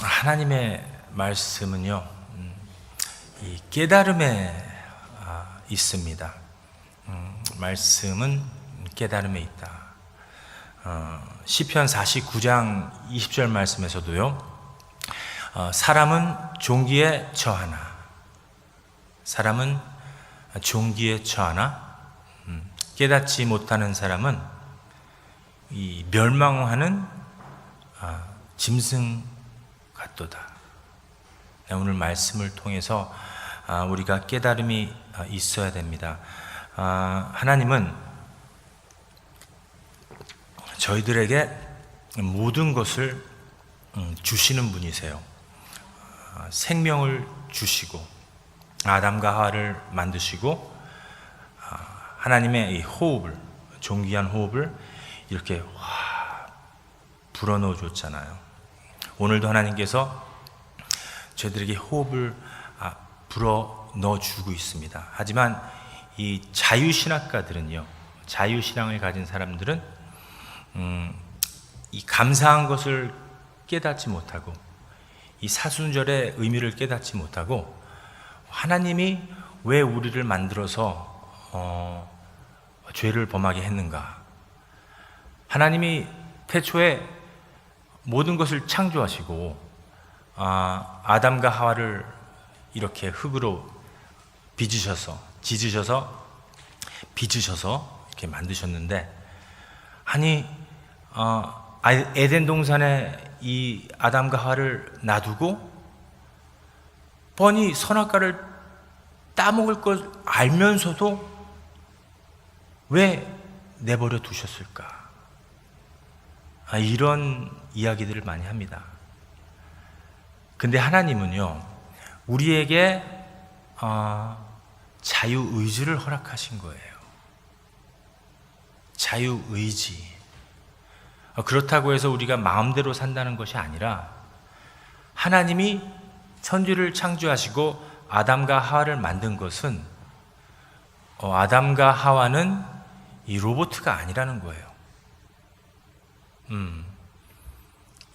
하나님의 말씀은요, 이 깨달음에 있습니다. 말씀은 깨달음에 있다. 시편 49장 20절 말씀에서도요, 사람은 종기에 처하나, 사람은 종기에 처하나, 깨닫지 못하는 사람은 이 멸망하는 짐승 같도다. 오늘 말씀을 통해서 우리가 깨달음이 있어야 됩니다. 하나님은 저희들에게 모든 것을 주시는 분이세요. 생명을 주시고 아담과 하와를 만드시고 하나님의 이 호흡을, 존귀한 호흡을 이렇게 불어넣어 줬잖아요. 오늘도 하나님께서 저희들에게 호흡을 불어넣어 주고 있습니다. 하지만 이 자유신학가들은요, 자유신앙을 가진 사람들은 이 감사한 것을 깨닫지 못하고, 이 사순절의 의미를 깨닫지 못하고, 하나님이 왜 우리를 만들어서 죄를 범하게 했는가? 하나님이 태초에 모든 것을 창조하시고 아담과 하와를 이렇게 흙으로 빚으셔서 이렇게 만드셨는데, 아니 에덴 동산에 이 아담과 하와를 놔두고 뻔히 선악과를 따먹을 걸 알면서도 왜 내버려 두셨을까? 이런 이야기들을 많이 합니다. 근데 하나님은요, 우리에게 자유의지를 허락하신 거예요. 자유의지. 그렇다고 해서 우리가 마음대로 산다는 것이 아니라, 하나님이 천지를 창조하시고 아담과 하와를 만든 것은 아담과 하와는 이 로봇가 아니라는 거예요.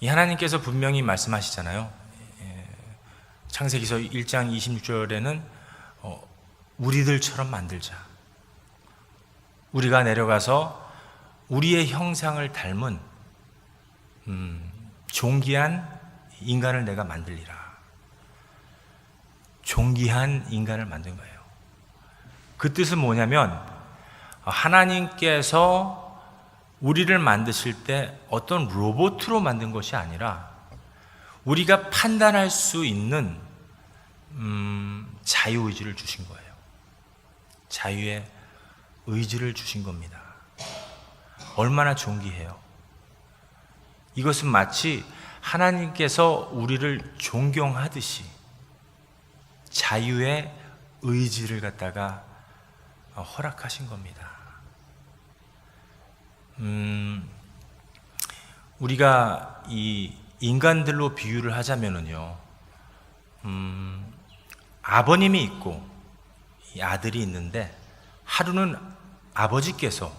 이 하나님께서 분명히 말씀하시잖아요. 창세기서 1장 26절에는 우리들처럼 만들자. 우리가 내려가서 우리의 형상을 닮은 존귀한 인간을 내가 만들리라. 존귀한 인간을 만든 거예요. 그 뜻은 뭐냐면, 하나님께서 우리를 만드실 때 어떤 로봇으로 만든 것이 아니라 우리가 판단할 수 있는 자유의지를 주신 거예요. 자유의 의지를 주신 겁니다. 얼마나 존귀해요. 이것은 마치 하나님께서 우리를 존경하듯이 자유의 의지를 갖다가 허락하신 겁니다. 우리가 이 인간들로 비유를 하자면은요, 아버님이 있고 이 아들이 있는데, 하루는 아버님께서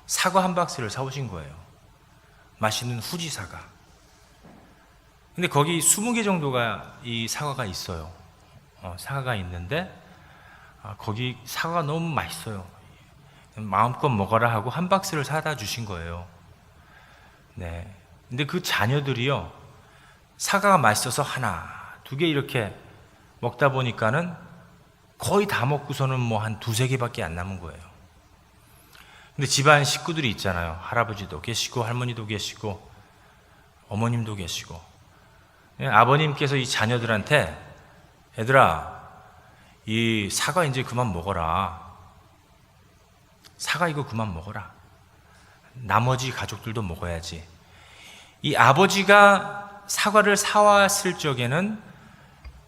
사과 한 박스를 사오신 거예요. 맛있는 후지 사과. 근데 거기 20개 정도가 이 사과가 있어요. 사과가 있는데, 거기 사과가 너무 맛있어요. 마음껏 먹어라 하고 한 박스를 사다 주신 거예요. 네. 근데 그 자녀들이요, 사과가 맛있어서 하나, 두 개 이렇게 먹다 보니까는 거의 다 먹고서는 한 두세 개밖에 안 남은 거예요. 근데 집안 식구들이 있잖아요. 할아버지도 계시고, 할머니도 계시고, 어머님도 계시고. 아버님께서 이 자녀들한테, 얘들아, 이 사과 이제 그만 먹어라. 사과 이거 그만 먹어라. 나머지 가족들도 먹어야지. 이 아버지가 사과를 사왔을 적에는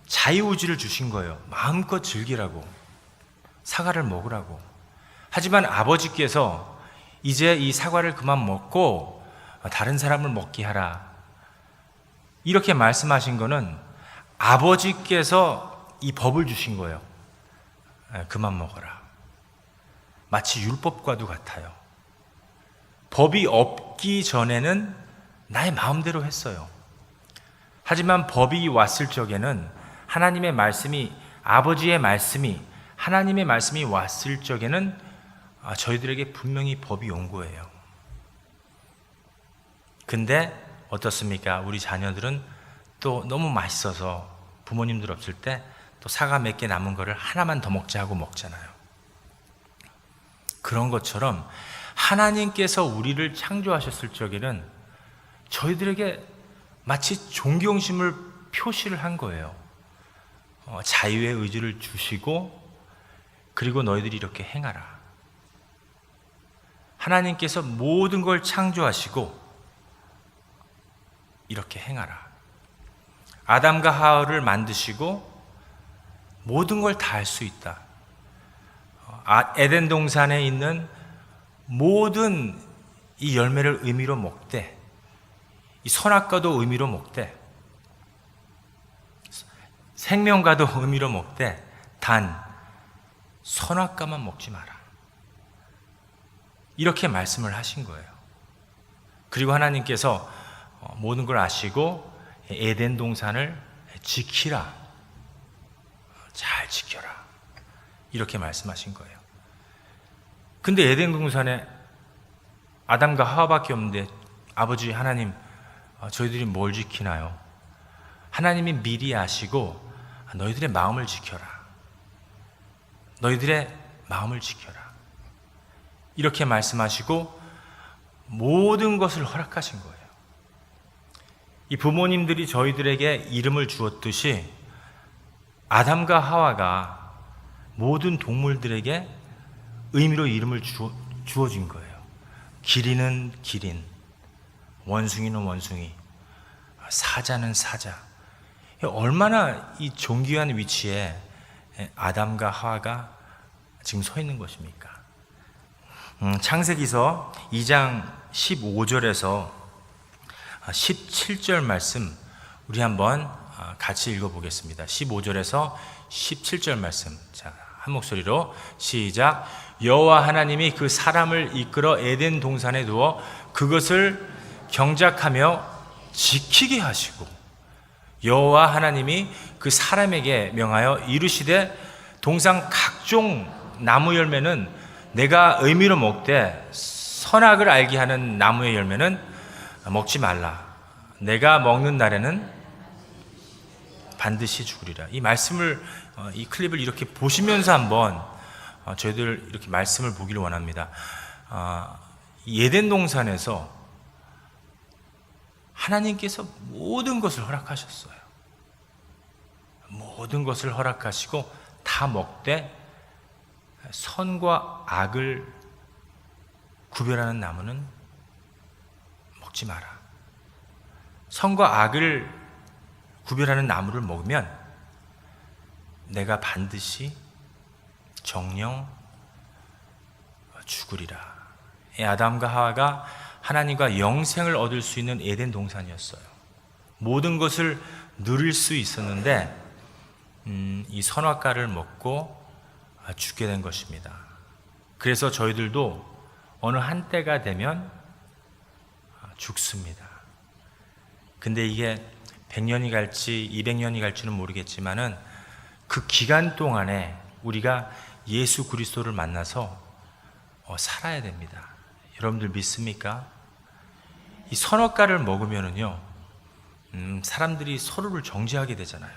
자유의지를 주신 거예요. 마음껏 즐기라고, 사과를 먹으라고. 하지만 아버지께서 이제 이 사과를 그만 먹고 다른 사람을 먹게 하라, 이렇게 말씀하신 거는 아버지께서 이 법을 주신 거예요. 그만 먹어라. 마치 율법과도 같아요. 법이 없기 전에는 나의 마음대로 했어요. 하지만 법이 왔을 적에는 하나님의 말씀이, 아버지의 말씀이, 하나님의 말씀이 왔을 적에는 저희들에게 분명히 법이 온 거예요. 근데 어떻습니까? 우리 자녀들은 또 너무 맛있어서 부모님들 없을 때 또 사과 몇 개 남은 거를 하나만 더 먹자 하고 먹잖아요. 그런 것처럼 하나님께서 우리를 창조하셨을 적에는 저희들에게 마치 존경심을 표시를 한 거예요. 자유의 의지를 주시고, 그리고 너희들이 이렇게 행하라. 하나님께서 모든 걸 창조하시고 이렇게 행하라. 아담과 하와를 만드시고 모든 걸 다 할 수 있다. 에덴 동산에 있는 모든 이 열매를 의미로 먹되, 이 선악과도 의미로 먹되, 생명과도 의미로 먹되, 단 선악과만 먹지 마라. 이렇게 말씀을 하신 거예요. 그리고 하나님께서 모든 걸 아시고 에덴 동산을 지키라. 잘 지켜라. 이렇게 말씀하신 거예요. 근데 에덴 동산에 아담과 하와밖에 없는데 아버지 하나님, 저희들이 뭘 지키나요? 하나님이 미리 아시고 너희들의 마음을 지켜라. 너희들의 마음을 지켜라. 이렇게 말씀하시고 모든 것을 허락하신 거예요. 이 부모님들이 저희들에게 이름을 주었듯이 아담과 하와가 모든 동물들에게 의미로 이름을 주어진 거예요. 기린은 기린, 원숭이는 원숭이, 사자는 사자. 얼마나 이 존귀한 위치에 아담과 하와가 지금 서 있는 것입니까? 창세기서 2장 15절에서 17절 말씀 우리 한번 같이 읽어보겠습니다. 15절에서 17절 말씀, 자, 한 목소리로 시작. 여호와 하나님이 그 사람을 이끌어 에덴 동산에 두어 그것을 경작하며 지키게 하시고, 여호와 하나님이 그 사람에게 명하여 이르시되 동산 각종 나무 열매는 내가 의미로 먹되 선악을 알게 하는 나무의 열매는 먹지 말라. 내가 먹는 날에는 반드시 죽으리라. 이 말씀을, 이 클립을 이렇게 보시면서 한번 저희들 이렇게 말씀을 보기를 원합니다. 에덴 동산에서 하나님께서 모든 것을 허락하셨어요. 모든 것을 허락하시고 다 먹되 선과 악을 구별하는 나무는 먹지 마라. 선과 악을 구별하는 나무를 먹으면 내가 반드시 정령 죽으리라. 아담과 하와가 하나님과 영생을 얻을 수 있는 에덴 동산이었어요. 모든 것을 누릴 수 있었는데 이 선악과를 먹고 죽게 된 것입니다. 그래서 저희들도 어느 한때가 되면 죽습니다. 근데 이게 100년이 갈지 200년이 갈지는 모르겠지만은 그 기간 동안에 우리가 예수 그리스도를 만나서 살아야 됩니다. 여러분들 믿습니까? 이 선악과를 먹으면은요, 사람들이 서로를 정죄하게 되잖아요.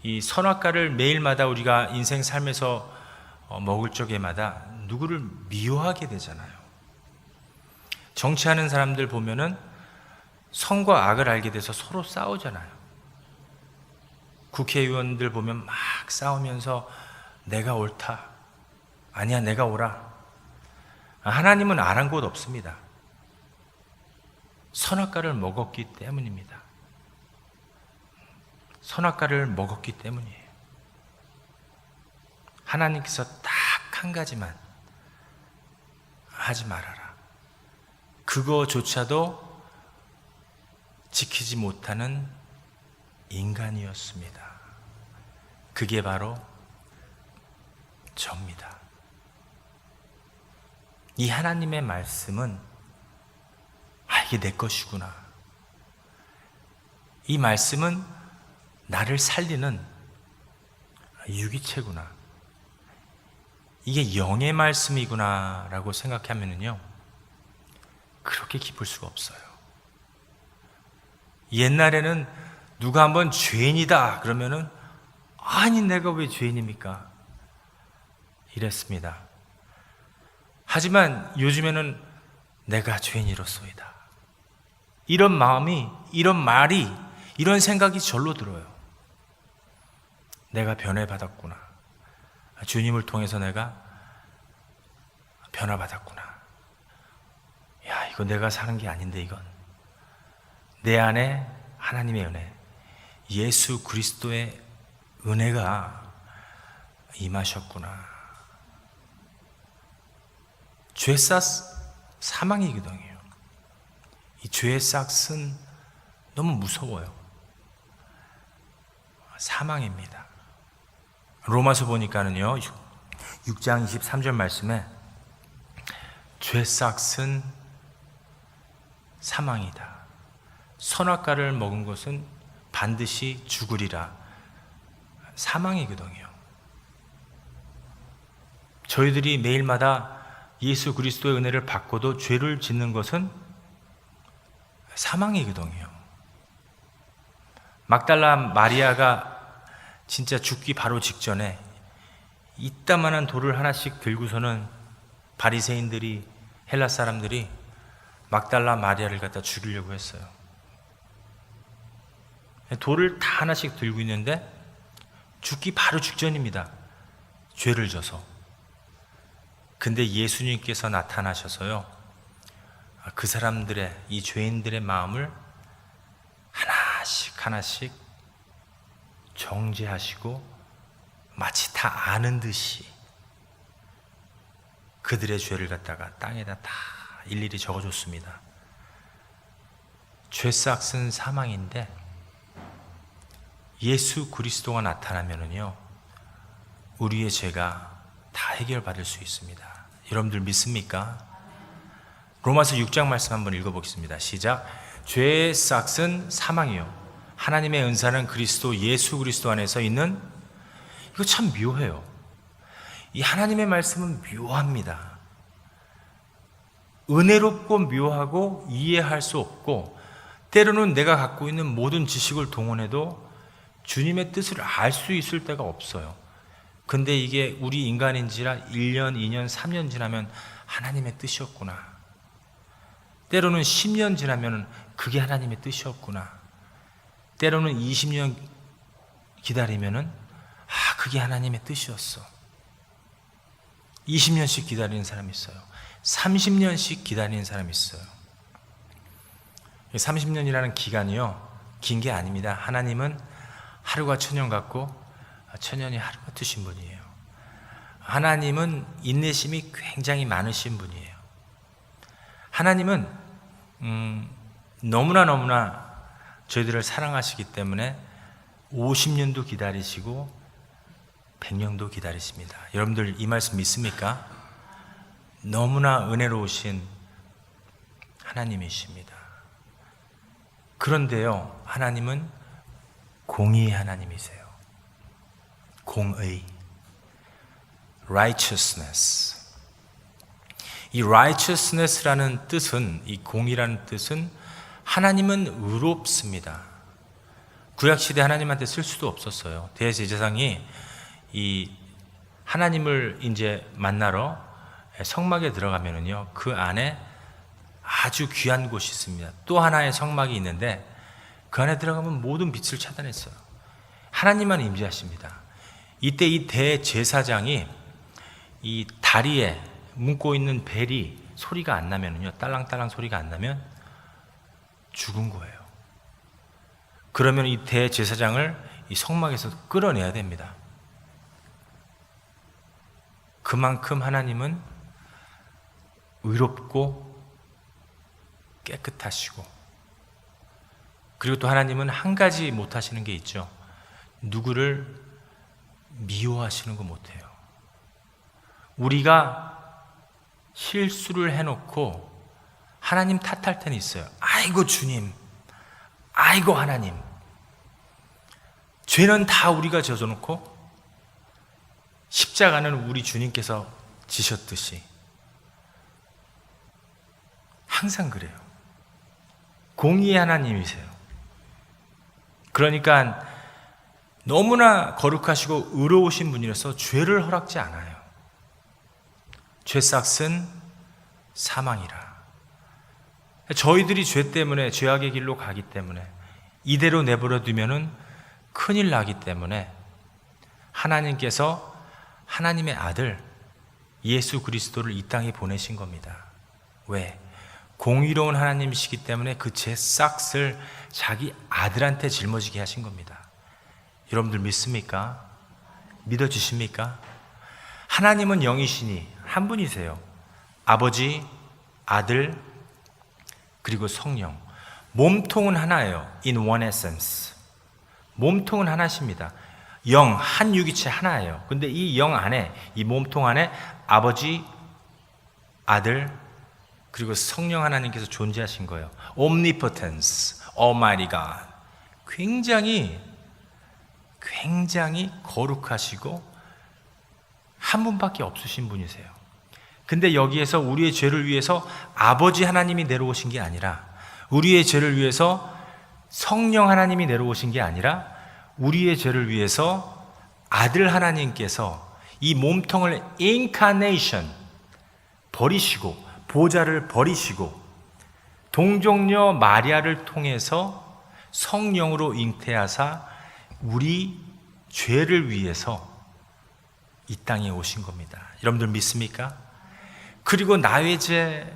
이 선악과를 매일마다 우리가 인생 삶에서 먹을 적에마다 누구를 미워하게 되잖아요. 정치하는 사람들 보면은 선과 악을 알게 돼서 서로 싸우잖아요. 국회의원들 보면 막 싸우면서 내가 옳다, 아니야 내가 옳아. 하나님은 안 한 곳 없습니다. 선악과를 먹었기 때문입니다. 선악과를 먹었기 때문이에요. 하나님께서 딱 한 가지만 하지 말아라. 그거조차도 지키지 못하는 인간이었습니다. 그게 바로 저입니다. 이 하나님의 말씀은 이게 내 것이구나. 이 말씀은 나를 살리는 유기체구나. 이게 영의 말씀이구나 라고 생각하면은요, 그렇게 기쁠 수가 없어요. 옛날에는 누가 한번 죄인이다 그러면은 아니 내가 왜 죄인입니까? 이랬습니다. 하지만 요즘에는 내가 죄인이로소이다. 이런 마음이, 이런 말이, 이런 생각이 절로 들어요. 내가 변화받았구나. 주님을 통해서 내가 변화받았구나. 야, 이거 내가 사는 게 아닌데 이건. 내 안에 하나님의 은혜, 예수 그리스도의 은혜가 임하셨구나. 죄싹 사망이거든요. 이 죄의 싹은 너무 무서워요. 사망입니다. 로마서 보니까는요, 6장 23절 말씀에 죄싹은 사망이다. 선악과를 먹은 것은 반드시 죽으리라. 사망이거든요. 저희들이 매일마다 예수 그리스도의 은혜를 받고도 죄를 짓는 것은 사망이거든요. 막달라 마리아가 진짜 죽기 바로 직전에 이따만한 돌을 하나씩 들고서는 바리새인들이, 헬라 사람들이 막달라 마리아를 갖다 죽이려고 했어요. 돌을 다 하나씩 들고 있는데 죽기 바로 직전입니다. 죄를 져서. 근데 예수님께서 나타나셔서요, 그 사람들의, 이 죄인들의 마음을 하나씩 하나씩 정죄하시고 마치 다 아는 듯이 그들의 죄를 갖다가 땅에다 다 일일이 적어줬습니다. 죄싹은 사망인데 예수 그리스도가 나타나면은요, 우리의 죄가 다 해결받을 수 있습니다. 여러분들 믿습니까? 로마서 6장 말씀 한번 읽어보겠습니다. 시작. 죄의 싹은 사망이요, 하나님의 은사는 그리스도 예수 그리스도 안에서 있는. 이거 참 묘해요. 이 하나님의 말씀은 묘합니다. 은혜롭고 묘하고 이해할 수 없고, 때로는 내가 갖고 있는 모든 지식을 동원해도 주님의 뜻을 알 수 있을 때가 없어요. 근데 이게 우리 인간인지라 1년, 2년, 3년 지나면 하나님의 뜻이었구나. 때로는 10년 지나면 그게 하나님의 뜻이었구나. 때로는 20년 기다리면은 그게 하나님의 뜻이었어. 20년씩 기다리는 사람이 있어요. 30년씩 기다리는 사람이 있어요. 30년이라는 기간이요, 긴 게 아닙니다. 하나님은 하루가 천년 같고 천년이 하루 같으신 분이에요. 하나님은 인내심이 굉장히 많으신 분이에요. 하나님은 너무나 저희들을 사랑하시기 때문에 50년도 기다리시고 100년도 기다리십니다. 여러분들 이 말씀 믿습니까? 너무나 은혜로우신 하나님이십니다. 그런데요, 하나님은 공의의 하나님이세요. 공의, righteousness. 이 righteousness라는 뜻은, 이 공의라는 뜻은 하나님은 의롭습니다. 구약시대 하나님한테 쓸 수도 없었어요. 대제사장이 이 하나님을 이제 만나러 성막에 들어가면은요, 그 안에 아주 귀한 곳이 있습니다. 또 하나의 성막이 있는데 그 안에 들어가면 모든 빛을 차단했어요. 하나님만 임재하십니다. 이때 이 대제사장이 이 다리에 묶고 있는 벨이 소리가 안 나면은요, 딸랑딸랑 소리가 안 나면 죽은 거예요. 그러면 이 대제사장을 이 성막에서 끌어내야 됩니다. 그만큼 하나님은 의롭고 깨끗하시고, 그리고 또 하나님은 한 가지 못하시는 게 있죠. 누구를 미워하시는 거 못해요. 우리가 실수를 해놓고 하나님 탓할 때는 있어요. 아이고 주님, 아이고 하나님. 죄는 다 우리가 져놓고 십자가는 우리 주님께서 지셨듯이 항상 그래요. 공의의 하나님이세요. 그러니까 너무나 거룩하시고 의로우신 분이라서 죄를 허락지 않아요. 죄삭은 사망이라. 저희들이 죄 때문에 죄악의 길로 가기 때문에 이대로 내버려 두면은 큰일 나기 때문에 하나님께서 하나님의 아들 예수 그리스도를 이 땅에 보내신 겁니다. 왜? 공의로운 하나님이시기 때문에 그 죄싹을 자기 아들한테 짊어지게 하신 겁니다. 여러분들 믿습니까? 믿어지십니까? 하나님은 영이시니 한 분이세요. 아버지, 아들, 그리고 성령. 몸통은 하나예요. In one essence. 몸통은 하나십니다. 영, 한 유기체 하나예요. 근데 이 영 안에, 이 몸통 안에 아버지, 아들, 그리고 성령 하나님께서 존재하신 거예요. Omnipotence, Almighty God. 굉장히 거룩하시고 한 분밖에 없으신 분이세요. 근데 여기에서 우리의 죄를 위해서 아버지 하나님이 내려오신 게 아니라, 우리의 죄를 위해서 성령 하나님이 내려오신 게 아니라, 우리의 죄를 위해서 아들 하나님께서 이 몸통을 incarnation 버리시고, 보좌를 버리시고 동정녀 마리아를 통해서 성령으로 잉태하사 우리 죄를 위해서 이 땅에 오신 겁니다. 여러분들 믿습니까? 그리고 나의 죄,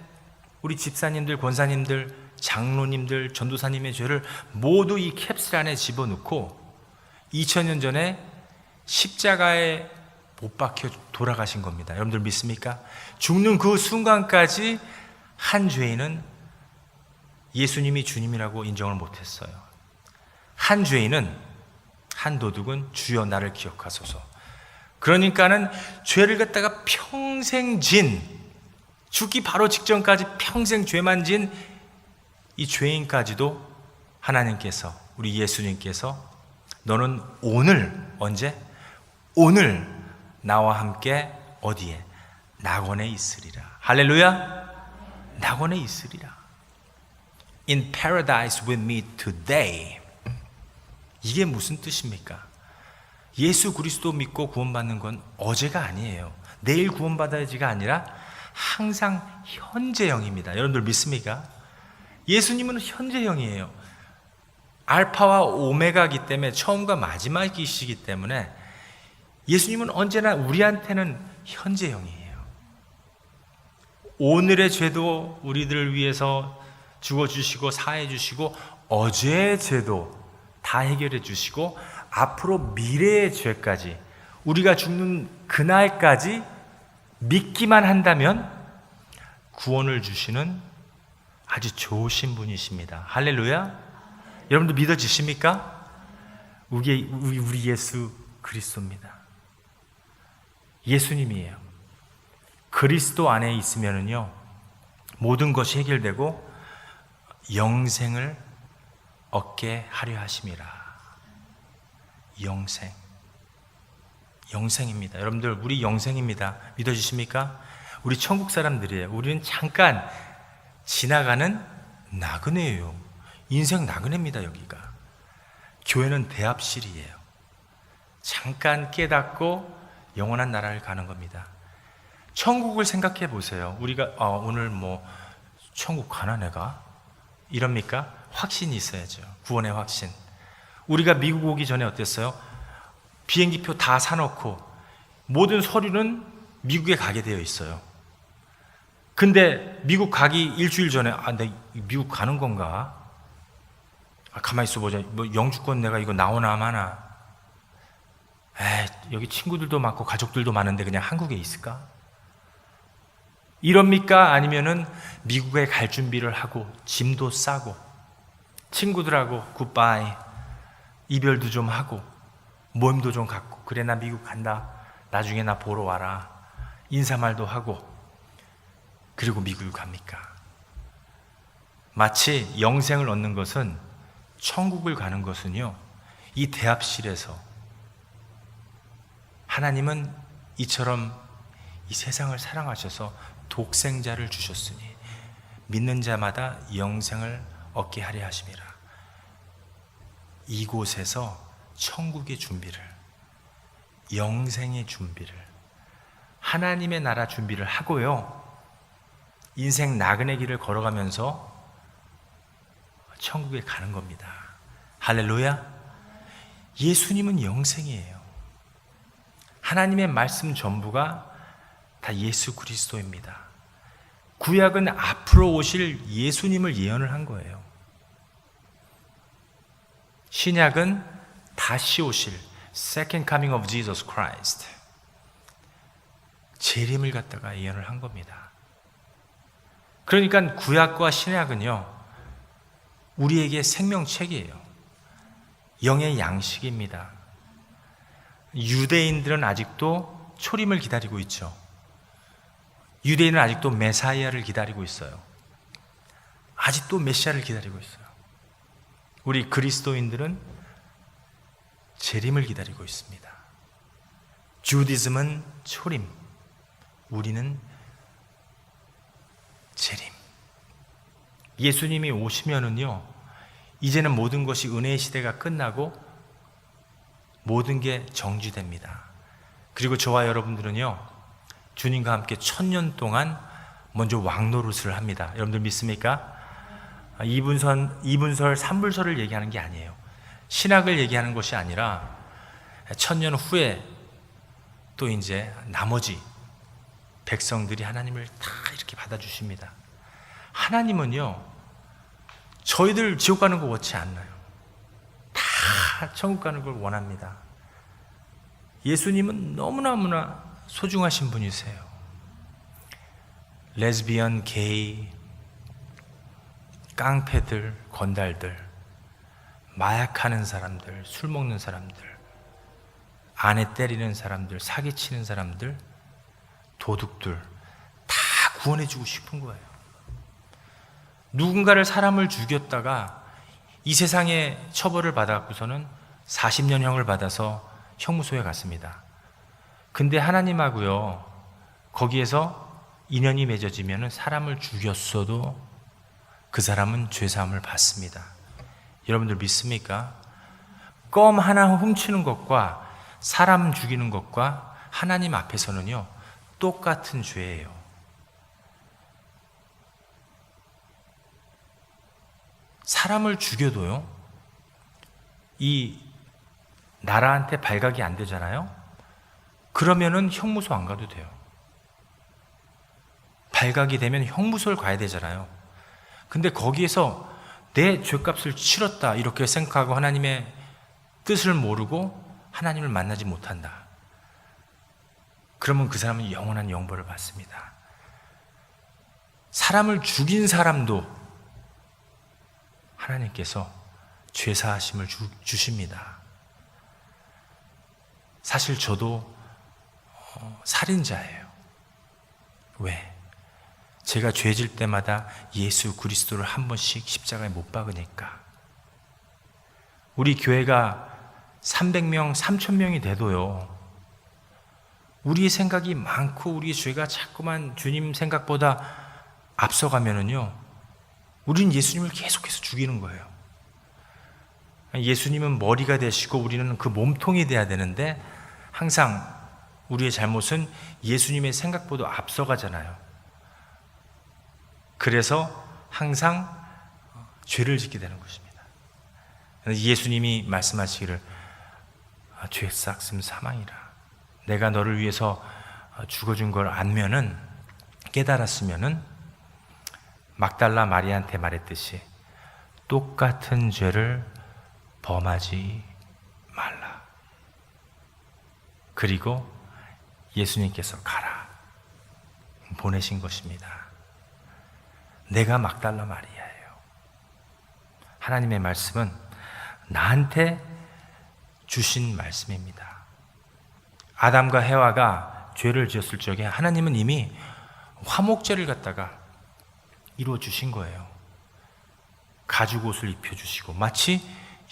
우리 집사님들, 권사님들, 장로님들, 전도사님의 죄를 모두 이 캡슐 안에 집어넣고 2000년 전에 십자가에 못 박혀 돌아가신 겁니다. 여러분들 믿습니까? 죽는 그 순간까지 한 죄인은 예수님이 주님이라고 인정을 못했어요. 한 죄인은, 한 도둑은 주여 나를 기억하소서. 그러니까는 죄를 갖다가 평생 죽기 바로 직전까지 평생 죄만 진 이 죄인까지도 하나님께서, 우리 예수님께서 너는 오늘, 언제? 오늘 나와 함께 어디에? 낙원에 있으리라. 할렐루야. 낙원에 있으리라. In paradise with me today. 이게 무슨 뜻입니까? 예수 그리스도 믿고 구원받는 건 어제가 아니에요. 내일 구원받아야지가 아니라 항상 현재형입니다. 여러분들 믿습니까? 예수님은 현재형이에요. 알파와 오메가이기 때문에 처음과 마지막이시기 때문에 예수님은 언제나 우리한테는 현재형이에요. 오늘의 죄도 우리들을 위해서 죽어주시고 사해주시고 어제의 죄도 다 해결해 주시고 앞으로 미래의 죄까지 우리가 죽는 그날까지 믿기만 한다면 구원을 주시는 아주 좋으신 분이십니다. 할렐루야. 여러분들 믿어지십니까? 우리 예수 그리스도입니다. 예수님이에요. 그리스도 안에 있으면은요 모든 것이 해결되고 영생을 얻게 하려 하심이라. 영생입니다. 여러분들 우리 영생입니다. 믿어주십니까? 우리 천국 사람들이에요. 우리는 잠깐 지나가는 나그네예요. 인생 나그네입니다. 여기가 교회는 대합실이에요. 잠깐 깨닫고 영원한 나라를 가는 겁니다. 천국을 생각해 보세요. 우리가 오늘 뭐 천국 가나 내가? 이럽니까? 확신이 있어야죠. 구원의 확신. 우리가 미국 오기 전에 어땠어요? 비행기표 다 사놓고 모든 서류는 미국에 가게 되어 있어요. 근데 미국 가기 일주일 전에 내 미국 가는 건가? 가만히 있어 보자. 뭐 영주권 내가 이거 나오나 마나? 여기 친구들도 많고 가족들도 많은데 그냥 한국에 있을까? 이럽니까? 아니면은 미국에 갈 준비를 하고 짐도 싸고 친구들하고 굿바이, 이별도 좀 하고 모임도 좀 갖고, 그래 나 미국 간다, 나중에 나 보러 와라, 인사말도 하고, 그리고 미국을 갑니까? 마치 영생을 얻는 것은, 천국을 가는 것은요, 이 대합실에서 하나님은 이처럼 이 세상을 사랑하셔서 독생자를 주셨으니 믿는 자마다 영생을 얻게 하려 하심이라. 이곳에서 천국의 준비를, 영생의 준비를, 하나님의 나라 준비를 하고요, 인생 나그네 길을 걸어가면서 천국에 가는 겁니다. 할렐루야. 예수님은 영생이에요. 하나님의 말씀 전부가 다 예수 그리스도입니다. 구약은 앞으로 오실 예수님을 예언을 한 거예요. 신약은 다시 오실 Second Coming of Jesus Christ, 재림을 갖다가 예언을 한 겁니다. 그러니까 구약과 신약은요, 우리에게 생명책이에요. 영의 양식입니다. 유대인들은 아직도 초림을 기다리고 있죠. 유대인은 아직도 메사이아를 기다리고 있어요. 아직도 메시아를 기다리고 있어요. 우리 그리스도인들은 재림을 기다리고 있습니다. 주디즘은 초림, 우리는 재림. 예수님이 오시면은요, 이제는 모든 것이 은혜의 시대가 끝나고 모든 게 정지됩니다. 그리고 저와 여러분들은요, 주님과 함께 1000년 동안 먼저 왕노릇을 합니다. 여러분들 믿습니까? 2분설, 3불설을 얘기하는 게 아니에요. 신학을 얘기하는 것이 아니라 1000년 후에 또 이제 나머지 백성들이 하나님을 다 이렇게 받아주십니다. 하나님은요, 저희들 지옥 가는 거 원치 않나요? 다 천국 가는 걸 원합니다. 예수님은 너무나 소중하신 분이세요. 레즈비언, 게이, 깡패들, 건달들, 마약하는 사람들, 술 먹는 사람들, 아내 때리는 사람들, 사기치는 사람들, 도둑들 다 구원해주고 싶은 거예요. 누군가를, 사람을 죽였다가 이 세상에 처벌을 받아갖고서는 40년형을 받아서 형무소에 갔습니다. 근데 하나님하고요, 거기에서 인연이 맺어지면 사람을 죽였어도 그 사람은 죄사함을 받습니다. 여러분들 믿습니까? 껌 하나 훔치는 것과 사람 죽이는 것과 하나님 앞에서는요, 똑같은 죄예요. 사람을 죽여도요, 이 나라한테 발각이 안 되잖아요. 그러면은 형무소 안 가도 돼요. 발각이 되면 형무소를 가야 되잖아요. 근데 거기에서 내 죄값을 치렀다 이렇게 생각하고 하나님의 뜻을 모르고 하나님을 만나지 못한다. 그러면 그 사람은 영원한 영벌을 받습니다. 사람을 죽인 사람도 하나님께서 죄사하심을 주십니다. 사실 저도 살인자예요. 왜? 제가 죄질 때마다 예수 그리스도를 한 번씩 십자가에 못 박으니까. 우리 교회가 300명, 3000명이 돼도요, 우리의 생각이 많고 우리의 죄가 자꾸만 주님 생각보다 앞서가면은요, 우리는 예수님을 계속해서 죽이는 거예요. 예수님은 머리가 되시고 우리는 그 몸통이 돼야 되는데 항상 우리의 잘못은 예수님의 생각보다 앞서가잖아요. 그래서 항상 죄를 짓게 되는 것입니다. 예수님이 말씀하시기를 죄 싹씀 사망이라. 내가 너를 위해서 죽어준 걸 알면은, 깨달았으면은 막달라 마리아한테 말했듯이 똑같은 죄를 범하지 말라. 그리고 예수님께서 가라 보내신 것입니다. 내가 막달라 마리아예요. 하나님의 말씀은 나한테 주신 말씀입니다. 아담과 해와가 죄를 지었을 적에 하나님은 이미 화목제를 갖다가 이루어 주신 거예요. 가죽 옷을 입혀주시고 마치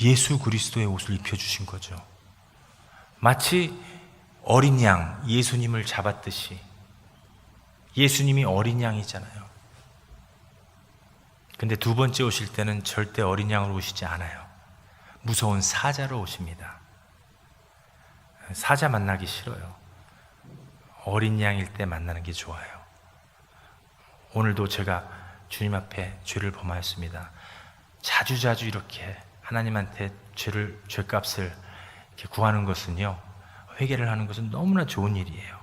예수 그리스도의 옷을 입혀주신 거죠. 마치 어린 양 예수님을 잡았듯이. 예수님이 어린 양이잖아요. 근데 두 번째 오실 때는 절대 어린 양으로 오시지 않아요. 무서운 사자로 오십니다. 사자 만나기 싫어요. 어린 양일 때 만나는 게 좋아요. 오늘도 제가 주님 앞에 죄를 범하였습니다. 자주자주 이렇게 하나님한테 죄값을 이렇게 구하는 것은요, 회개를 하는 것은 너무나 좋은 일이에요.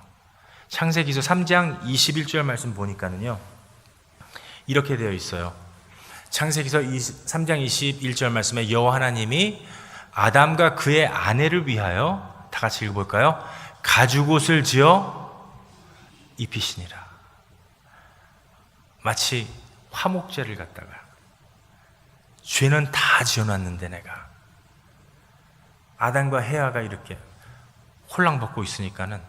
창세기서 3장 21절 말씀 보니까는요, 이렇게 되어 있어요. 창세기서 3장 21절 말씀에 여호와 하나님이 아담과 그의 아내를 위하여, 다 같이 읽어볼까요? 가죽옷을 지어 입히시니라. 마치 화목제를 갖다가, 죄는 다 지어놨는데 내가, 아담과 헤아가 이렇게 홀랑벗고 있으니까는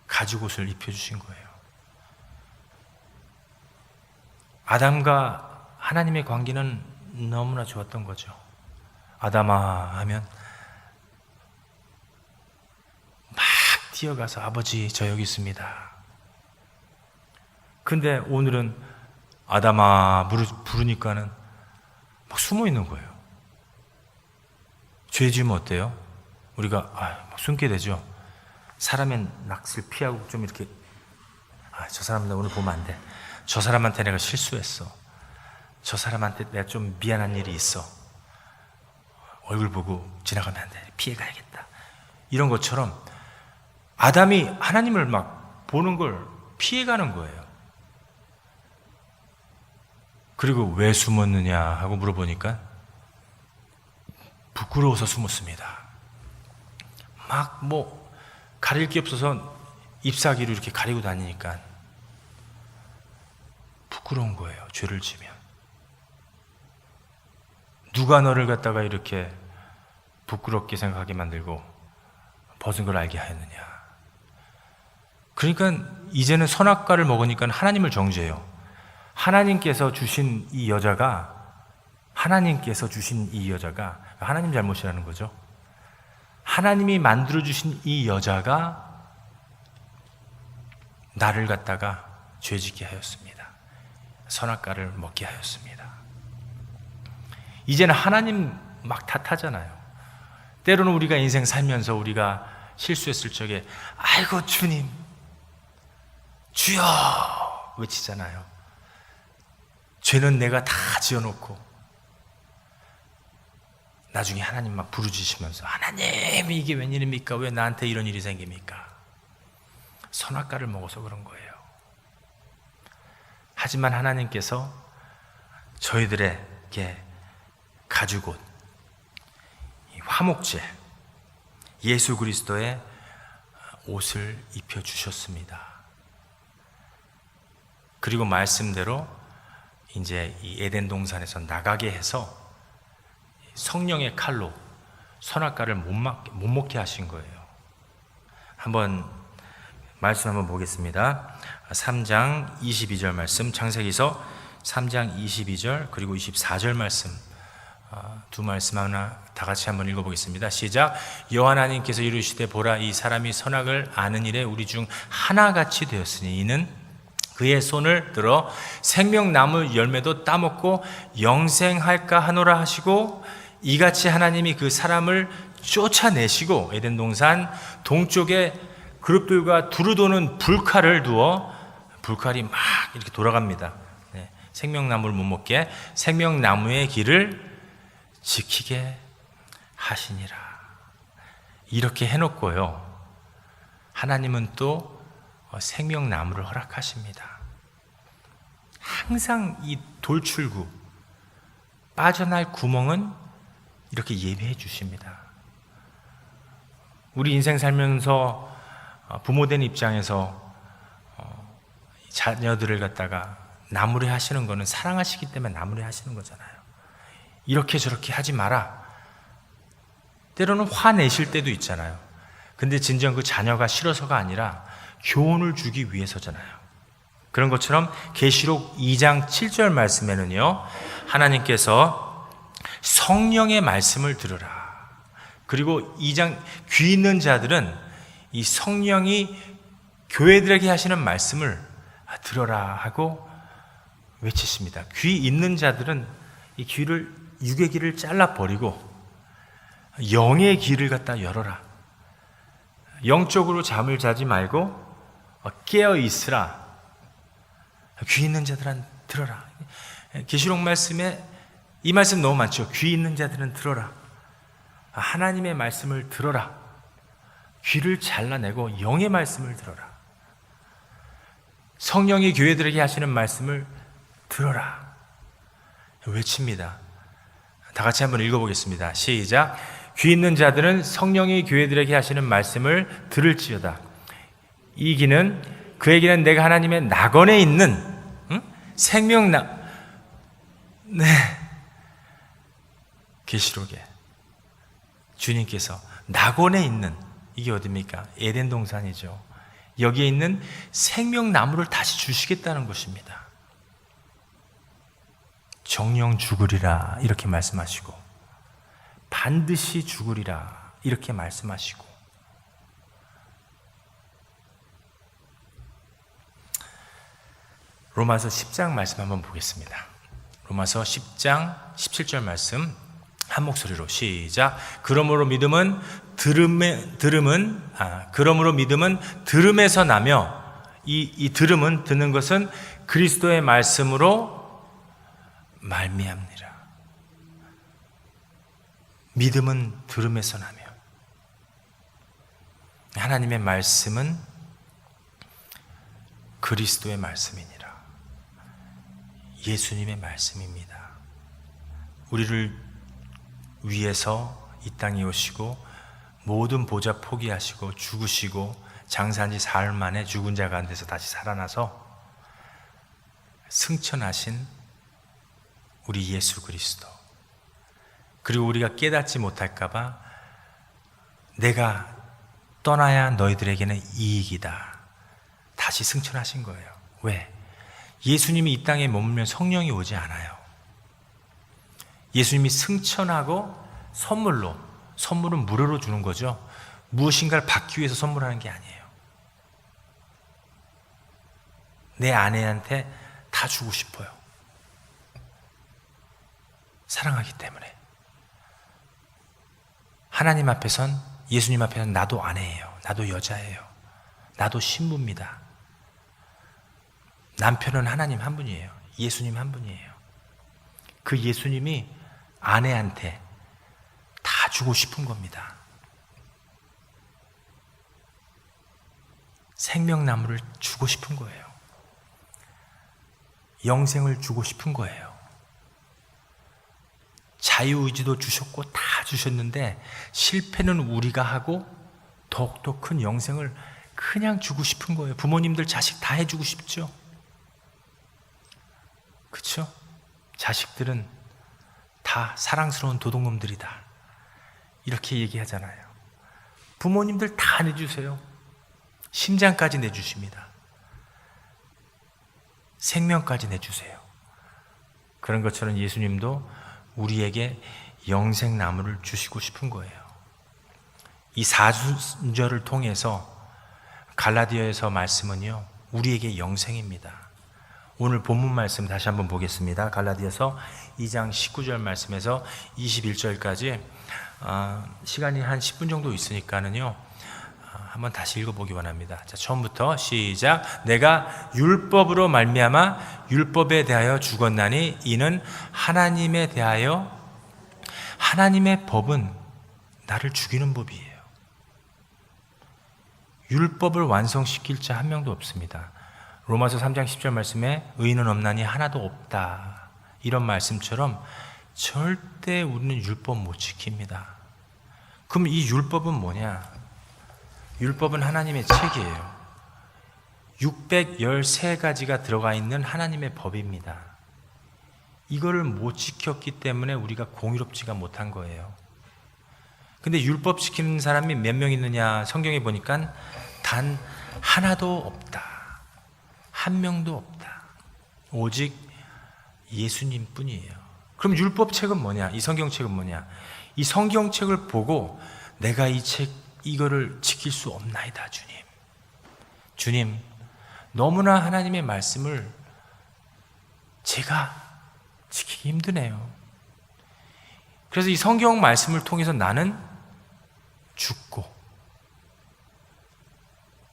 가죽옷을 입혀주신 거예요. 아담과 하나님의 관계는 너무나 좋았던 거죠. 아담아 하면 막 뛰어가서 아버지 저 여기 있습니다. 근데 오늘은 아담아 부르니까는 막 숨어 있는 거예요. 죄 지으면 어때요? 우리가 막 숨게 되죠. 사람의 낯을 피하고 좀 이렇게, 저 사람 나 오늘 보면 안 돼. 저 사람한테 내가 실수했어. 저 사람한테 내가 좀 미안한 일이 있어. 얼굴 보고 지나가면 안 돼. 피해가야겠다. 이런 것처럼 아담이 하나님을 막 보는 걸 피해가는 거예요. 그리고 왜 숨었느냐 하고 물어보니까 부끄러워서 숨었습니다. 막 가릴 게 없어서 잎사귀로 이렇게 가리고 다니니까 부끄러운 거예요. 죄를 지면. 누가 너를 갖다가 이렇게 부끄럽게 생각하게 만들고 벗은 걸 알게 하였느냐. 그러니까 이제는 선악과를 먹으니까 하나님을 정죄해요. 하나님께서 주신 이 여자가 하나님 잘못이라는 거죠. 하나님이 만들어주신 이 여자가 나를 갖다가 죄짓게 하였습니다. 선악과를 먹게 하였습니다. 이제는 하나님 막 탓하잖아요. 때로는 우리가 인생 살면서 우리가 실수했을 적에 아이고 주님 주여 외치잖아요. 죄는 내가 다 지어놓고 나중에 하나님 막 부르짖으면서 하나님 이게 웬일입니까? 왜 나한테 이런 일이 생깁니까? 선악과를 먹어서 그런 거예요. 하지만 하나님께서 저희들에게 가죽옷, 화목제, 예수 그리스도의 옷을 입혀주셨습니다. 그리고 말씀대로 이제 이 에덴 동산에서 나가게 해서 성령의 칼로 선악과를 못 먹게 하신 거예요. 말씀 한번 보겠습니다. 3장 22절 말씀, 창세기서 3장 22절 그리고 24절 말씀, 두 말씀 하나 다 같이 한번 읽어보겠습니다. 시작. 여호와 하나님께서 이르시되 보라 이 사람이 선악을 아는 일에 우리 중 하나같이 되었으니 이는 그의 손을 들어 생명나무 열매도 따먹고 영생할까 하노라 하시고 이같이 하나님이 그 사람을 쫓아내시고 에덴 동산 동쪽에 그룹들과 두루 도는 불칼을 두어 불칼이 막 이렇게 돌아갑니다. 생명나무를 못 먹게 생명나무의 길을 지키게 하시니라. 이렇게 해놓고요, 하나님은 또 생명나무를 허락하십니다. 항상 이 돌출구, 빠져날 구멍은 이렇게 예배해 주십니다. 우리 인생 살면서 부모된 입장에서 자녀들을 갖다가 나무래 하시는 거는 사랑하시기 때문에 나무래 하시는 거잖아요. 이렇게 저렇게 하지 마라. 때로는 화내실 때도 있잖아요. 근데 진정 그 자녀가 싫어서가 아니라 교훈을 주기 위해서잖아요. 그런 것처럼 계시록 2장 7절 말씀에는요, 하나님께서 성령의 말씀을 들으라. 그리고 2장 귀 있는 자들은 이 성령이 교회들에게 하시는 말씀을 들어라 하고 외치십니다. 귀 있는 자들은 이 귀를, 육의 귀를 잘라버리고 영의 귀를 갖다 열어라. 영적으로 잠을 자지 말고 깨어 있으라. 귀 있는 자들은 들어라. 계시록 말씀에 이 말씀 너무 많죠. 귀 있는 자들은 들어라. 하나님의 말씀을 들어라. 귀를 잘라내고 영의 말씀을 들어라. 성령이 교회들에게 하시는 말씀을 들어라. 외칩니다. 다 같이 한번 읽어보겠습니다. 시작. 귀 있는 자들은 성령이 교회들에게 하시는 말씀을 들을지어다. 이 귀는, 그에게는 내가 하나님의 낙원에 있는 계시록에 주님께서 낙원에 있는, 이게 어디입니까? 에덴 동산이죠. 여기에 있는 생명나무를 다시 주시겠다는 것입니다. 정령 죽으리라 이렇게 말씀하시고, 반드시 죽으리라 이렇게 말씀하시고, 로마서 10장 말씀 한번 보겠습니다. 로마서 10장 17절 말씀 한 목소리로 시작. 그러므로 믿음은 들음에서 나며, 이 들음은, 듣는 것은 그리스도의 말씀으로 말미암니라. 믿음은 들음에서 나며, 하나님의 말씀은 그리스도의 말씀이니라. 예수님의 말씀입니다. 우리를 위해서 이 땅에 오시고 모든 보좌 포기하시고 죽으시고 장사한 지 사흘 만에 죽은 자 가운데서 다시 살아나서 승천하신 우리 예수 그리스도, 그리고 우리가 깨닫지 못할까봐 내가 떠나야 너희들에게는 이익이다, 다시 승천하신 거예요. 왜? 예수님이 이 땅에 머물면 성령이 오지 않아요. 예수님이 승천하고 선물은 무료로 주는 거죠. 무엇인가를 받기 위해서 선물하는 게 아니에요. 내 아내한테 다 주고 싶어요. 사랑하기 때문에. 하나님 앞에선, 예수님 앞에선 나도 아내예요. 나도 여자예요. 나도 신부입니다. 남편은 하나님 한 분이에요. 예수님 한 분이에요. 그 예수님이 아내한테 다 주고 싶은 겁니다. 생명나무를 주고 싶은 거예요. 영생을 주고 싶은 거예요. 자유의지도 주셨고 다 주셨는데 실패는 우리가 하고 더욱더 큰 영생을 그냥 주고 싶은 거예요. 부모님들 자식 다 해주고 싶죠. 그렇죠? 자식들은 다 사랑스러운 도둑놈들이다, 이렇게 얘기하잖아요. 부모님들 다 내주세요. 심장까지 내주십니다. 생명까지 내주세요. 그런 것처럼 예수님도 우리에게 영생나무를 주시고 싶은 거예요. 이 사순절을 통해서 갈라디아에서 말씀은요, 우리에게 영생입니다. 오늘 본문 말씀 다시 한번 보겠습니다. 갈라디아서 2장 19절 말씀에서 21절까지 시간이 한 10분 정도 있으니까는요, 한번 다시 읽어보기 원합니다. 자, 처음부터 시작. 내가 율법으로 말미암아 율법에 대하여 죽었나니 이는 하나님에 대하여, 하나님의 법은 나를 죽이는 법이에요. 율법을 완성시킬 자 한 명도 없습니다. 로마서 3장 10절 말씀에 의인은 없나니 하나도 없다, 이런 말씀처럼 절대 우리는 율법 못 지킵니다. 그럼 이 율법은 뭐냐? 율법은 하나님의 책이에요. 613가지가 들어가 있는 하나님의 법입니다. 이거를 못 지켰기 때문에 우리가 공의롭지가 못한 거예요. 근데 율법 지키는 사람이 몇 명 있느냐? 성경에 보니까 단 하나도 없다. 한 명도 없다. 오직 예수님 뿐이에요. 그럼 율법책은 뭐냐? 이 성경책은 뭐냐? 이 성경책을 보고 내가 이거를 지킬 수 없나이다, 주님. 주님, 너무나 하나님의 말씀을 제가 지키기 힘드네요. 그래서 이 성경 말씀을 통해서 나는 죽고,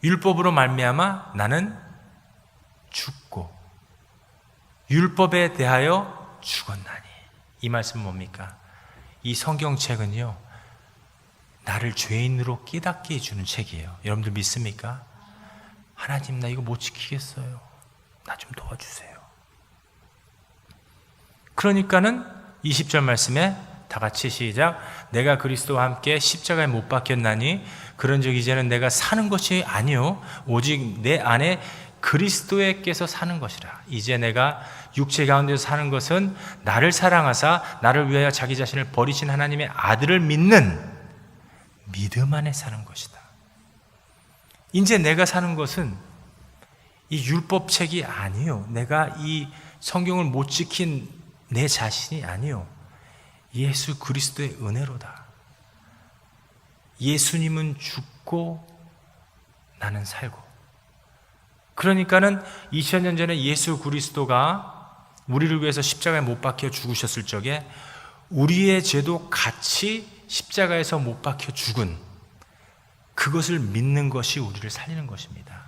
율법으로 말미암아 나는 죽고, 율법에 대하여 죽었나니. 이 말씀은 뭡니까? 이 성경책은요, 나를 죄인으로 깨닫게 해주는 책이에요. 여러분들 믿습니까? 하나님, 나 이거 못 지키겠어요. 나 좀 도와주세요. 그러니까는 20절 말씀에 다 같이 시작. 내가 그리스도와 함께 십자가에 못 박혔나니 그런즉 이제는 내가 사는 것이 아니요 오직 내 안에 그리스도께서 사는 것이라. 이제 내가 육체 가운데서 사는 것은 나를 사랑하사 나를 위하여 자기 자신을 버리신 하나님의 아들을 믿는 믿음 안에 사는 것이다. 이제 내가 사는 것은 이 율법책이 아니요, 내가 이 성경을 못 지킨 내 자신이 아니요, 예수 그리스도의 은혜로다. 예수님은 죽고 나는 살고. 그러니까는 2000년 전에 예수 그리스도가 우리를 위해서 십자가에 못 박혀 죽으셨을 적에 우리의 죄도 같이 십자가에서 못 박혀 죽은 그것을 믿는 것이 우리를 살리는 것입니다.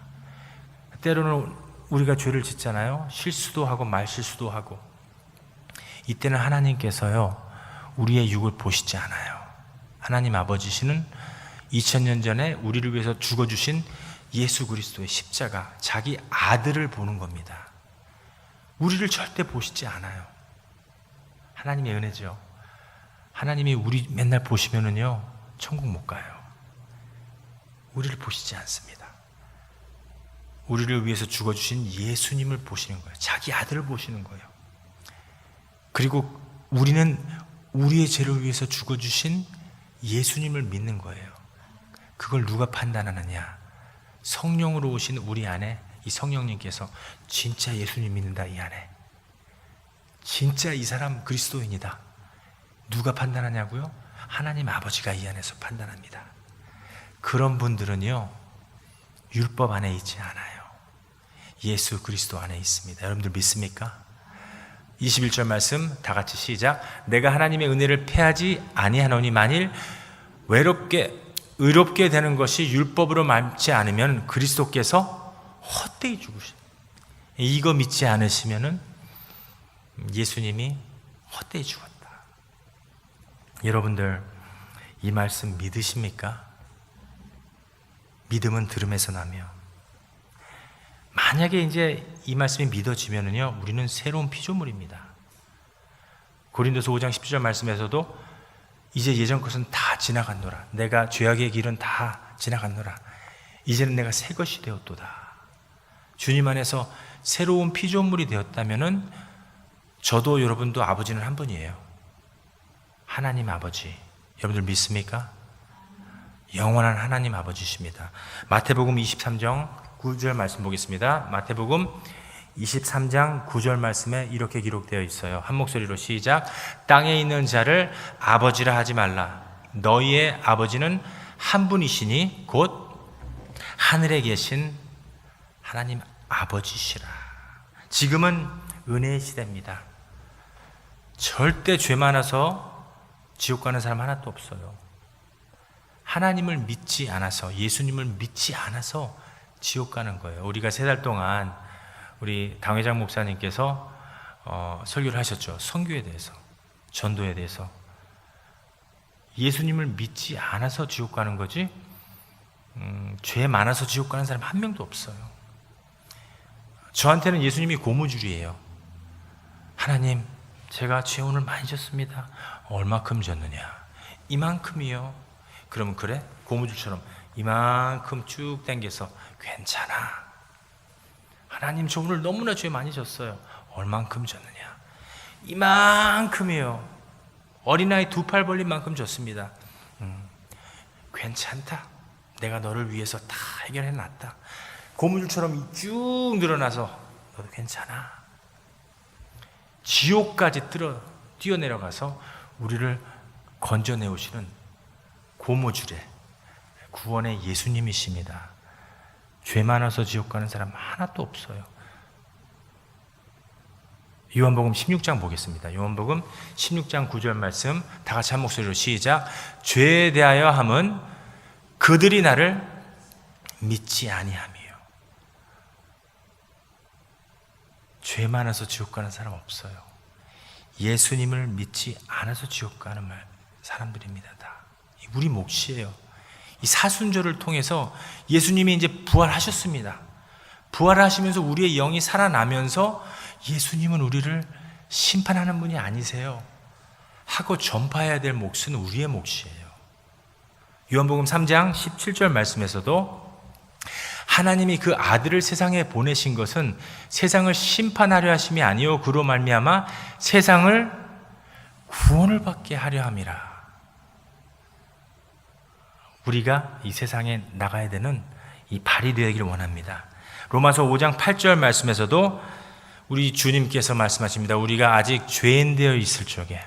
때로는 우리가 죄를 짓잖아요. 실수도 하고 말실수도 하고. 이때는 하나님께서요, 우리의 육을 보시지 않아요. 하나님 아버지시는 2000년 전에 우리를 위해서 죽어주신 예수 그리스도의 십자가, 자기 아들을 보는 겁니다. 우리를 절대 보시지 않아요. 하나님의 은혜죠. 하나님이 우리 맨날 보시면은요, 천국 못 가요. 우리를 보시지 않습니다. 우리를 위해서 죽어주신 예수님을 보시는 거예요. 자기 아들을 보시는 거예요. 그리고 우리는 우리의 죄를 위해서 죽어주신 예수님을 믿는 거예요. 그걸 누가 판단하느냐? 성령으로 오신 우리 안에 이 성령님께서 진짜 예수님 믿는다, 이 안에. 진짜 이 사람 그리스도인이다. 누가 판단하냐고요? 하나님 아버지가 이 안에서 판단합니다. 그런 분들은요, 율법 안에 있지 않아요. 예수 그리스도 안에 있습니다. 여러분들 믿습니까? 21절 말씀 다 같이 시작. 내가 하나님의 은혜를 패하지 아니하노니 만일 의롭게 되는 것이 율법으로 많지 않으면 그리스도께서 헛되이 죽으신. 이거 믿지 않으시면은 예수님이 헛되이 죽었다. 여러분들 이 말씀 믿으십니까? 믿음은 들음에서 나며. 만약에 이제 이 말씀이 믿어지면은요, 우리는 새로운 피조물입니다. 고린도서 5장 10절 말씀에서도 이제 예전 것은 다 지나갔노라. 내가 죄악의 길은 다 지나갔노라. 이제는 내가 새 것이 되었도다. 주님 안에서 새로운 피조물이 되었다면은 저도 여러분도 아버지는 한 분이에요. 하나님 아버지. 여러분들 믿습니까? 영원한 하나님 아버지십니다. 마태복음 23장 9절 말씀 보겠습니다. 마태복음 23장 9절 말씀에 이렇게 기록되어 있어요. 한 목소리로 시작. 땅에 있는 자를 아버지라 하지 말라. 너희의 아버지는 한 분이시니 곧 하늘에 계신 하나님 아버지시라. 지금은 은혜의 시대입니다. 절대 죄 많아서 지옥 가는 사람 하나도 없어요. 하나님을 믿지 않아서, 예수님을 믿지 않아서 지옥 가는 거예요. 우리가 3달 동안 우리 당회장 목사님께서 설교를 하셨죠. 선교에 대해서, 전도에 대해서. 예수님을 믿지 않아서 지옥 가는 거지, 죄 많아서 지옥 가는 사람 한 명도 없어요. 저한테는 예수님이 고무줄이에요. 하나님, 제가 죄 오늘 많이 졌습니다. 얼마큼 졌느냐? 이만큼이요. 그러면 그래? 고무줄처럼 이만큼 쭉 당겨서 괜찮아. 하나님, 저 오늘 너무나 죄 많이 졌어요. 얼만큼 졌느냐? 이만큼이요. 어린아이 2팔 벌린 만큼 졌습니다. 괜찮다. 내가 너를 위해서 다 해결해 놨다. 고무줄처럼 쭉 늘어나서 너도 괜찮아. 지옥까지 뛰어내려가서 우리를 건져내오시는 고무줄의 구원의 예수님이십니다. 죄 많아서 지옥 가는 사람 하나도 없어요. 요한복음 16장 보겠습니다. 요한복음 16장 9절 말씀 다 같이 한 목소리로 시작. 죄에 대하여 함은 그들이 나를 믿지 아니함이요. 죄 많아서 지옥 가는 사람 없어요. 예수님을 믿지 않아서 지옥 가는 사람들입니다. 다 우리 몫이에요. 이 사순절을 통해서 예수님이 이제 부활하셨습니다. 부활하시면서 우리의 영이 살아나면서 예수님은 우리를 심판하는 분이 아니세요 하고 전파해야 될 몫은 우리의 몫이에요. 요한복음 3장 17절 말씀에서도 하나님이 그 아들을 세상에 보내신 것은 세상을 심판하려 하심이 아니요 그로 말미암아 세상을 구원을 받게 하려 함이라. 우리가 이 세상에 나가야 되는 이 발이 되기를 원합니다. 로마서 5장 8절 말씀에서도 우리 주님께서 말씀하십니다. 우리가 아직 죄인 되어 있을 적에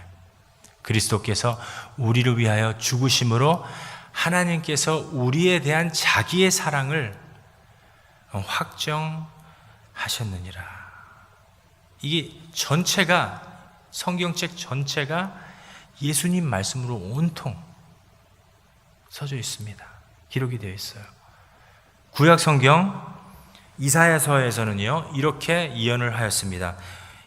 그리스도께서 우리를 위하여 죽으심으로 하나님께서 우리에 대한 자기의 사랑을 확정하셨느니라. 이게 전체가, 성경책 전체가 예수님 말씀으로 온통 써져 있습니다. 기록이 되어 있어요. 구약 성경 이사야서에서는요 이렇게 예언을 하였습니다.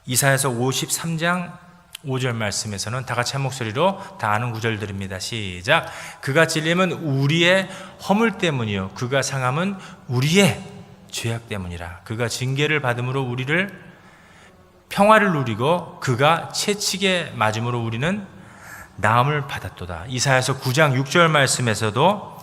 이사야서 53장 5절 말씀에서는 다 같이 한 목소리로 다 아는 구절들입니다. 시작. 그가 찔림은 우리의 허물 때문이요 그가 상함은 우리의 죄악 때문이라. 그가 징계를 받음으로 우리를 평화를 누리고 그가 채찍에 맞음으로 우리는 나음을 받았도다. 이사야서 9장 6절 말씀에서도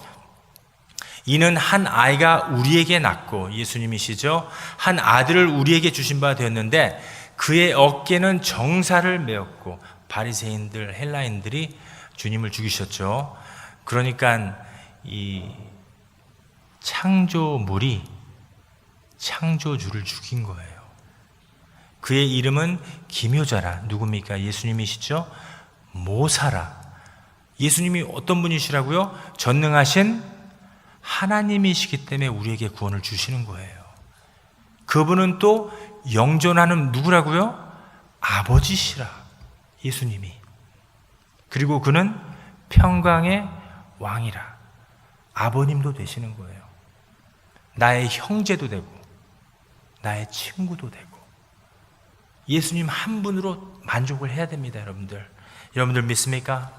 이는 한 아이가 우리에게 낳고, 예수님이시죠, 한 아들을 우리에게 주신 바 되었는데 그의 어깨는 정사를 메었고, 바리새인들 헬라인들이 주님을 죽이셨죠. 그러니까 이 창조물이 창조주를 죽인 거예요. 그의 이름은 기묘자라. 누굽니까? 예수님이시죠. 모사라. 예수님이 어떤 분이시라고요? 전능하신 하나님이시기 때문에 우리에게 구원을 주시는 거예요. 그분은 또 영존하는 누구라고요? 아버지시라. 예수님이. 그리고 그는 평강의 왕이라. 아버님도 되시는 거예요. 나의 형제도 되고 나의 친구도 되고 예수님 한 분으로 만족을 해야 됩니다. 여러분들 믿습니까?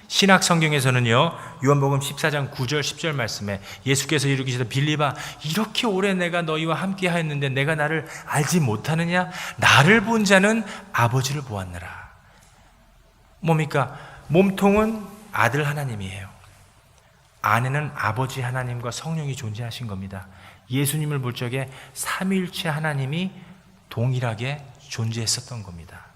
신약 성경에서는요 요한복음 14장 9절 10절 말씀에 예수께서 이르기시되 빌립아 이렇게 오래 내가 너희와 함께 하였는데 내가 나를 알지 못하느냐? 나를 본 자는 아버지를 보았느라. 뭡니까? 몸통은 아들 하나님이에요. 안에는 아버지 하나님과 성령이 존재하신 겁니다. 예수님을 볼 적에 삼위일체 하나님이 동일하게 존재했었던 겁니다.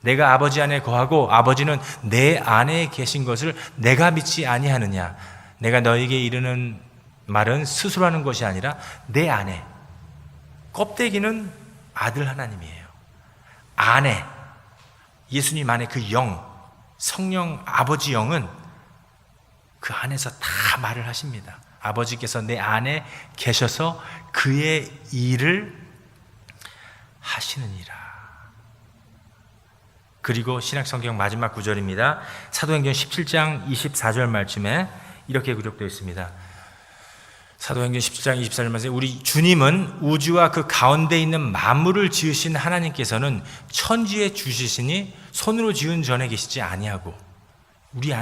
내가 아버지 안에 거하고 아버지는 내 안에 계신 것을 내가 믿지 아니하느냐? 내가 너에게 이르는 말은 스스로 하는 것이 아니라 내 안에, 껍데기는 아들 하나님이에요. 안에, 예수님 안에 그 영, 성령 아버지 영은 그 안에서 다 말을 하십니다. 아버지께서 내 안에 계셔서 그의 일을 하시느니라. 그리고 신약성경 마지막 구절입니다. 사도행전 17장 24절 말씀에 이렇게 기록되어 있습니다. 사도행전 17장 24절 말씀에 우리 주님은 우주와 그 가운데 있는 만물을 지으신 하나님께서는 천지에 주시시니 손으로 지은 전에 계시지 아니하고, 우리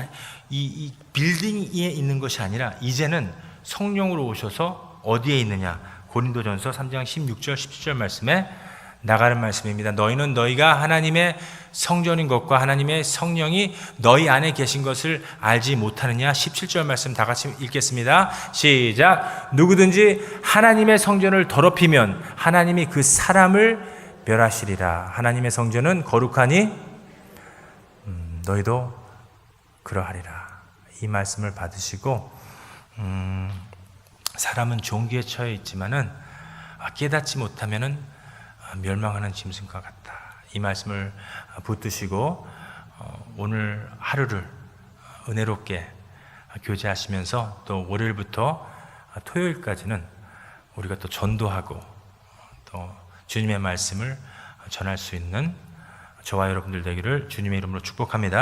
이 빌딩에 있는 것이 아니라 이제는 성령으로 오셔서 어디에 있느냐? 고린도전서 3장 16절 17절 말씀에 나가는 말씀입니다. 너희는 너희가 하나님의 성전인 것과 하나님의 성령이 너희 안에 계신 것을 알지 못하느냐? 17절 말씀 다 같이 읽겠습니다. 시작. 누구든지 하나님의 성전을 더럽히면 하나님이 그 사람을 멸하시리라. 하나님의 성전은 거룩하니 너희도 그러하리라. 이 말씀을 받으시고 사람은 종기에 처해 있지만은 깨닫지 못하면은 멸망하는 짐승과 같다. 이 말씀을 붙드시고 오늘 하루를 은혜롭게 교제하시면서 또 월요일부터 토요일까지는 우리가 또 전도하고 또 주님의 말씀을 전할 수 있는 저와 여러분들 되기를 주님의 이름으로 축복합니다.